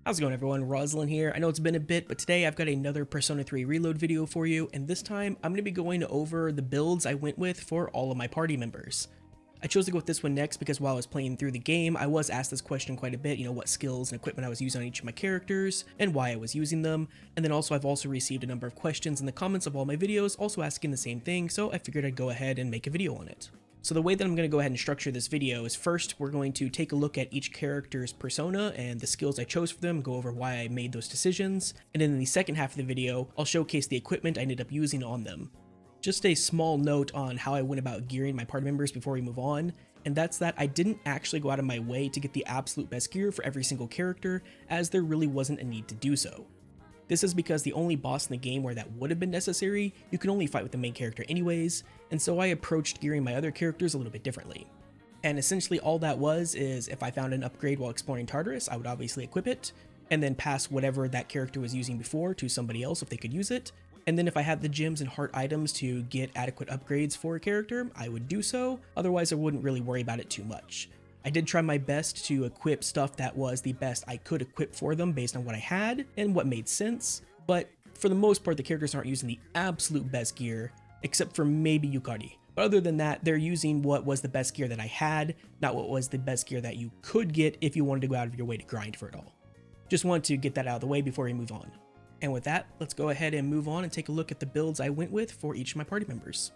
How's it going, everyone? Roslyn here. I know it's been a bit, but today I've got another Persona 3 reload video for you, and this time I'm going to be going over the builds I went with for all of my party members. I chose to go with this one next because while I was playing through the game, I was asked this question quite a bit, what skills and equipment I was using on each of my characters, and why I was using them, and then also I've also received a number of questions in the comments of all my videos also asking the same thing, so I figured I'd go ahead and make a video on it. So the way that I'm going to go ahead and structure this video is first we're going to take a look at each character's persona and the skills I chose for them, go over why I made those decisions, and then in the second half of the video, I'll showcase the equipment I ended up using on them. Just a small note on how I went about gearing my party members before we move on, and that's that I didn't actually go out of my way to get the absolute best gear for every single character, as there really wasn't a need to do so. This is because the only boss in the game where that would have been necessary, you can only fight with the main character anyways, and so I approached gearing my other characters a little bit differently. And essentially all that was is if I found an upgrade while exploring Tartarus, I would obviously equip it, and then pass whatever that character was using before to somebody else if they could use it, and then if I had the gems and heart items to get adequate upgrades for a character, I would do so, otherwise I wouldn't really worry about it too much. I did try my best to equip stuff that was the best I could equip for them based on what I had and what made sense, but for the most part the characters aren't using the absolute best gear, except for maybe Yukari. But other than that, they're using what was the best gear that I had, not what was the best gear that you could get if you wanted to go out of your way to grind for it all. Just wanted to get that out of the way before we move on. And with that, let's go ahead and move on and take a look at the builds I went with for each of my party members.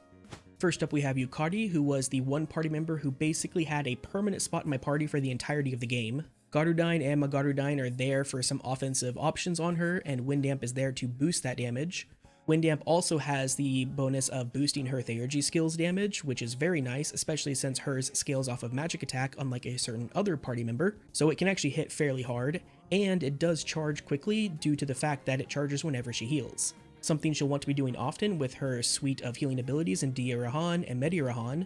First up we have Yukari, who was the one party member who basically had a permanent spot in my party for the entirety of the game. Garudine and Magarudine are there for some offensive options on her, and Windamp is there to boost that damage. Windamp also has the bonus of boosting her Theurgy skills damage, which is very nice, especially since hers scales off of magic attack unlike a certain other party member, so it can actually hit fairly hard, and it does charge quickly due to the fact that it charges whenever she heals. Something she'll want to be doing often with her suite of healing abilities in Dia Rahan and Medi Rahan.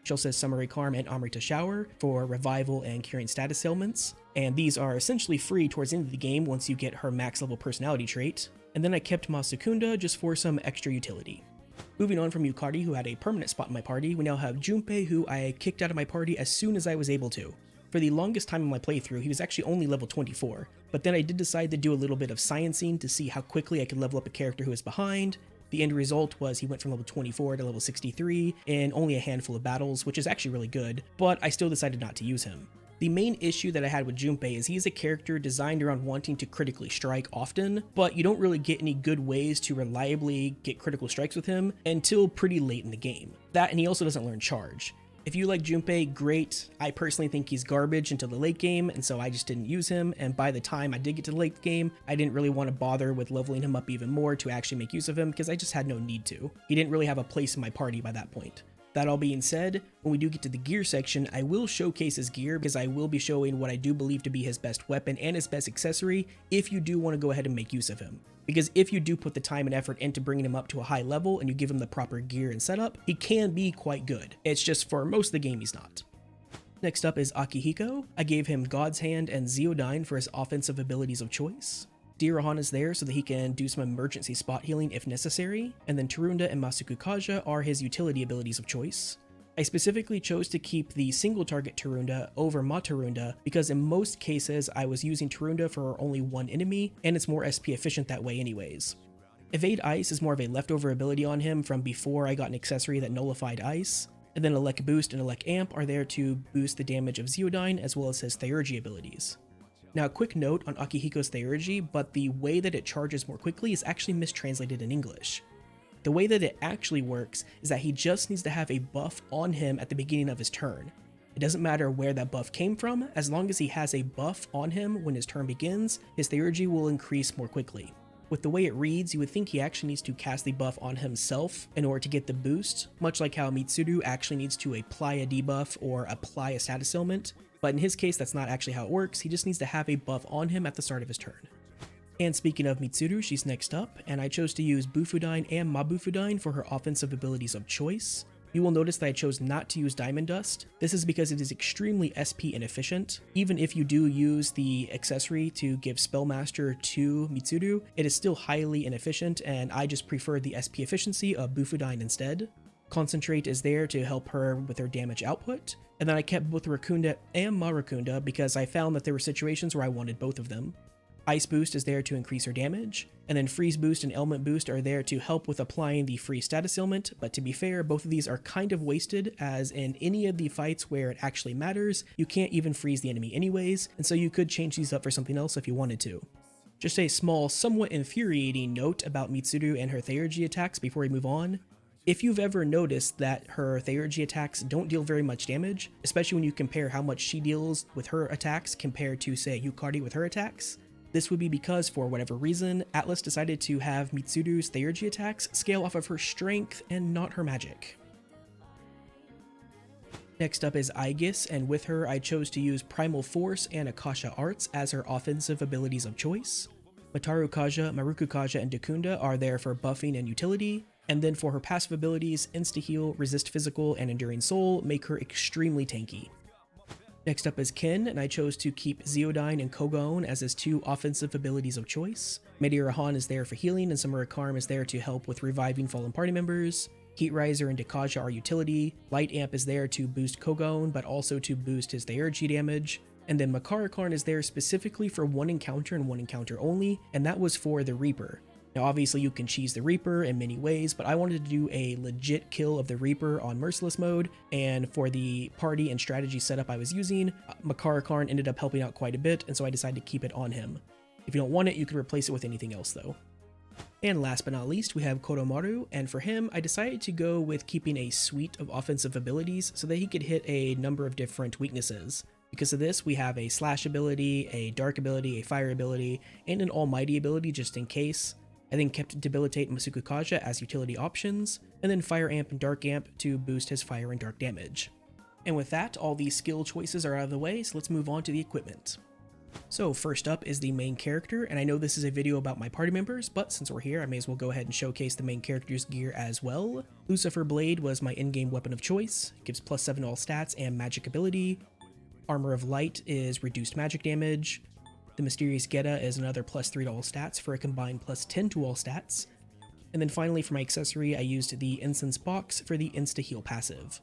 She also has Summary Calm and Amrita Shower for revival and curing status ailments, and these are essentially free towards the end of the game once you get her max level personality trait. And then I kept Masukunda just for some extra utility. Moving on from Yukari, who had a permanent spot in my party, we now have Junpei, who I kicked out of my party as soon as I was able to. For the longest time in my playthrough, he was actually only level 24, but then I did decide to do a little bit of sciencing to see how quickly I could level up a character who was behind. The end result was he went from level 24 to level 63 in only a handful of battles, which is actually really good, but I still decided not to use him. The main issue that I had with Junpei is he's a character designed around wanting to critically strike often, but you don't really get any good ways to reliably get critical strikes with him until pretty late in the game. That, and he also doesn't learn charge. If you like Junpei, great. I personally think he's garbage until the late game, and so I just didn't use him, and by the time I did get to the late game, I didn't really want to bother with leveling him up even more to actually make use of him because I just had no need to. He didn't really have a place in my party by that point. That all being said, when we do get to the gear section, I will showcase his gear because I will be showing what I do believe to be his best weapon and his best accessory if you do want to go ahead and make use of him. Because if you do put the time and effort into bringing him up to a high level and you give him the proper gear and setup, he can be quite good. It's just for most of the game he's not. Next up is Akihiko. I gave him God's Hand and Zeodyne for his offensive abilities of choice. Dirahan is there so that he can do some emergency spot healing if necessary, and then Tarunda and Masuku Kaja are his utility abilities of choice. I specifically chose to keep the single target Tarunda over Matarunda because in most cases I was using Tarunda for only one enemy, and it's more SP efficient that way anyways. Evade Ice is more of a leftover ability on him from before I got an accessory that nullified Ice, and then Elec Boost and Elec Amp are there to boost the damage of Zeodyne as well as his Theurgy abilities. Now, a quick note on Akihiko's Theurgy, but the way that it charges more quickly is actually mistranslated in English. The way that it actually works is that he just needs to have a buff on him at the beginning of his turn. It doesn't matter where that buff came from, as long as he has a buff on him when his turn begins, his Theurgy will increase more quickly. With the way it reads, you would think he actually needs to cast the buff on himself in order to get the boost, much like how Mitsuru actually needs to apply a debuff or apply a status ailment. But in his case, that's not actually how it works. He just needs to have a buff on him at the start of his turn. And speaking of Mitsuru, she's next up, and I chose to use Bufudine and Mabufudine for her offensive abilities of choice. You will notice that I chose not to use Diamond Dust. This is because it is extremely SP inefficient. Even if you do use the accessory to give Spellmaster to Mitsuru, it is still highly inefficient, and I just prefer the SP efficiency of Bufudine instead. Concentrate is there to help her with her damage output, and then I kept both Rakunda and Marukunda because I found that there were situations where I wanted both of them. Ice Boost is there to increase her damage, and then Freeze Boost and Element Boost are there to help with applying the free status ailment, but to be fair, both of these are kind of wasted, as in any of the fights where it actually matters, you can't even freeze the enemy anyways, and so you could change these up for something else if you wanted to. Just a small, somewhat infuriating note about Mitsuru and her Theurgy attacks before we move on. If you've ever noticed that her Theurgy attacks don't deal very much damage, especially when you compare how much she deals with her attacks compared to, say, Yukari with her attacks, this would be because, for whatever reason, Atlas decided to have Mitsuru's Theurgy attacks scale off of her strength and not her magic. Next up is Aigis, and with her I chose to use Primal Force and Akasha Arts as her offensive abilities of choice. Mataru Kaja, Maruku Kaja, and Dekunda are there for buffing and utility, and then for her passive abilities, Insta-Heal, Resist Physical, and Enduring Soul make her extremely tanky. Next up is Ken, and I chose to keep Zeodyne and Kogon as his two offensive abilities of choice. Meteor Han is there for healing, and Samura Karm is there to help with reviving fallen party members. Heat Riser and Dekaja are utility. Light Amp is there to boost Kogon, but also to boost his Theurgy damage. And then Makarakarn is there specifically for one encounter and one encounter only, and that was for the Reaper. Now obviously you can cheese the Reaper in many ways, but I wanted to do a legit kill of the Reaper on Merciless mode, and for the party and strategy setup I was using, Makarakarn ended up helping out quite a bit, and so I decided to keep it on him. If you don't want it, you can replace it with anything else though. And last but not least, we have Koromaru, and for him, I decided to go with keeping a suite of offensive abilities so that he could hit a number of different weaknesses. Because of this, we have a Slash ability, a Dark ability, a Fire ability, and an Almighty ability just in case. I then kept Debilitate and Masuku Kaja as utility options, and then Fire Amp and Dark Amp to boost his Fire and Dark damage. And with that, all these skill choices are out of the way, so let's move on to the equipment. So first up is the main character, and I know this is a video about my party members, but since we're here, I may as well go ahead and showcase the main character's gear as well. Lucifer Blade was my in-game weapon of choice, gives +7 to all stats and magic ability. Armor of Light is reduced magic damage. The Mysterious Geta is another +3 to all stats for a combined +10 to all stats. And then finally for my accessory, I used the Incense Box for the Insta-Heal passive.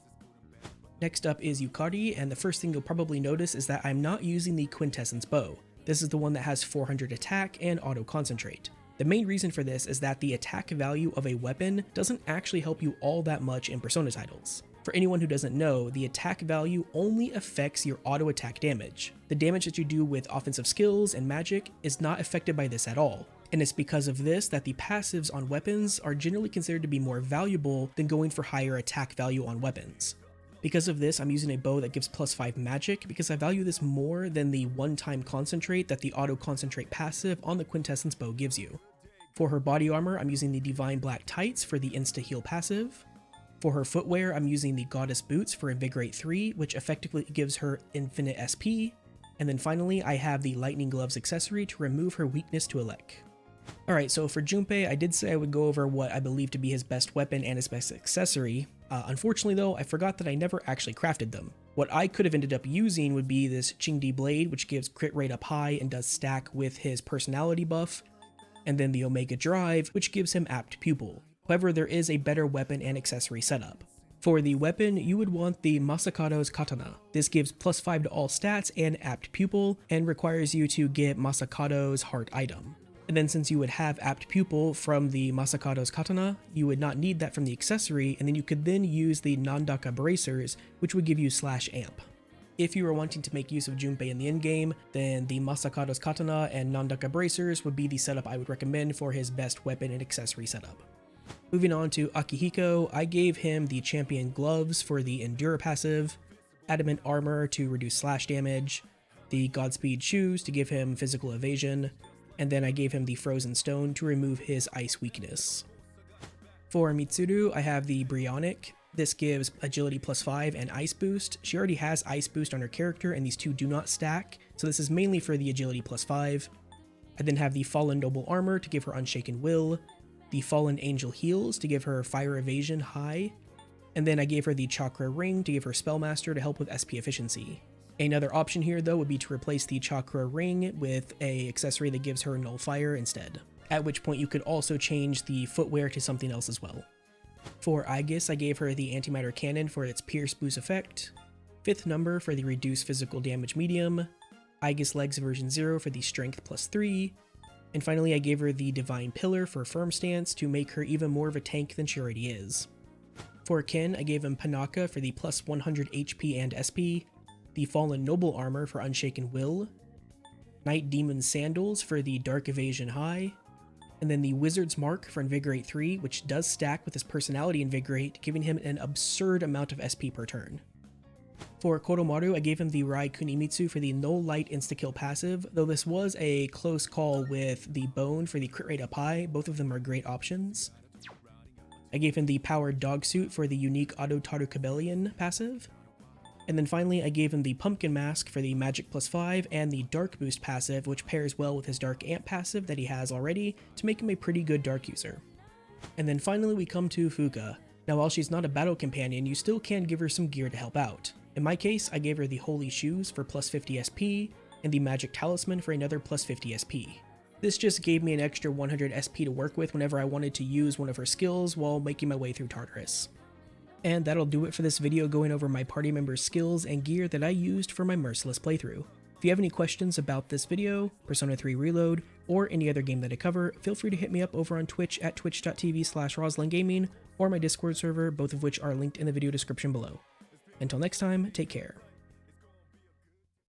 Next up is Yukari, and the first thing you'll probably notice is that I'm not using the Quintessence Bow. This is the one that has 400 attack and auto concentrate. The main reason for this is that the attack value of a weapon doesn't actually help you all that much in Persona titles. For anyone who doesn't know, the attack value only affects your auto attack damage. The damage that you do with offensive skills and magic is not affected by this at all. And it's because of this that the passives on weapons are generally considered to be more valuable than going for higher attack value on weapons. Because of this, I'm using a bow that gives +5 magic because I value this more than the one-time concentrate that the auto concentrate passive on the Quintessence Bow gives you. For her body armor, I'm using the Divine Black Tights for the Insta-Heal passive. For her footwear, I'm using the Goddess Boots for Invigorate 3, which effectively gives her infinite SP. And then finally, I have the Lightning Gloves accessory to remove her weakness to Elec. Alright, so for Junpei, I did say I would go over what I believe to be his best weapon and his best accessory. Unfortunately though, I forgot that I never actually crafted them. What I could have ended up using would be this Chingdi Blade, which gives crit rate up high and does stack with his personality buff, and then the Omega Drive, which gives him Apt Pupil. However, there is a better weapon and accessory setup. For the weapon, you would want the Masakado's Katana. This gives +5 to all stats and Apt Pupil, and requires you to get Masakado's Heart item. And then since you would have Apt Pupil from the Masakado's Katana, you would not need that from the accessory, and then you could then use the Nandaka Bracers, which would give you /amp. If you were wanting to make use of Junpei in the endgame, then the Masakado's Katana and Nandaka Bracers would be the setup I would recommend for his best weapon and accessory setup. Moving on to Akihiko, I gave him the Champion Gloves for the Endure passive, Adamant Armor to reduce slash damage, the Godspeed Shoes to give him physical evasion, and then I gave him the Frozen Stone to remove his ice weakness. For Mitsuru, I have the Bryonic. This gives agility +5 and ice boost. She already has ice boost on her character and these two do not stack, so this is mainly for the agility +5. I then have the Fallen Noble Armor to give her Unshaken Will, the Fallen Angel Heals to give her fire evasion high, and then I gave her the Chakra Ring to give her Spellmaster to help with SP efficiency. Another option here though would be to replace the Chakra Ring with a accessory that gives her Null Fire instead, at which point you could also change the footwear to something else as well. For Aigis, I gave her the antimatter cannon for its pierce boost effect, 5th number for the reduced physical damage medium, Aigis legs version 0 for the strength +3, and finally I gave her the divine pillar for firm stance to make her even more of a tank than she already is. For Ken, I gave him Panaka for the plus 100 HP and SP, the Fallen Noble armor for Unshaken Will, Night Demon Sandals for the Dark Evasion High, and then the Wizard's Mark for Invigorate 3, which does stack with his personality Invigorate, giving him an absurd amount of SP per turn. For Koromaru, I gave him the Rai Kunimitsu for the No Light Insta-Kill passive, though this was a close call with the Bone for the crit rate up high. Both of them are great options. I gave him the Powered Dog Suit for the unique Auto Tarucabellion passive. And then finally, I gave him the Pumpkin Mask for the Magic +5 and the Dark Boost passive, which pairs well with his Dark Amp passive that he has already to make him a pretty good Dark user. And then finally we come to Fuka. Now while she's not a battle companion, you still can give her some gear to help out. In my case, I gave her the Holy Shoes for plus 50 SP, and the Magic Talisman for another plus 50 SP. This just gave me an extra 100 SP to work with whenever I wanted to use one of her skills while making my way through Tartarus. And that'll do it for this video going over my party members' skills and gear that I used for my Merciless playthrough. If you have any questions about this video, Persona 3 Reload, or any other game that I cover, feel free to hit me up over on Twitch at twitch.tv/RoslinGaming or my Discord server, both of which are linked in the video description below. Until next time, take care.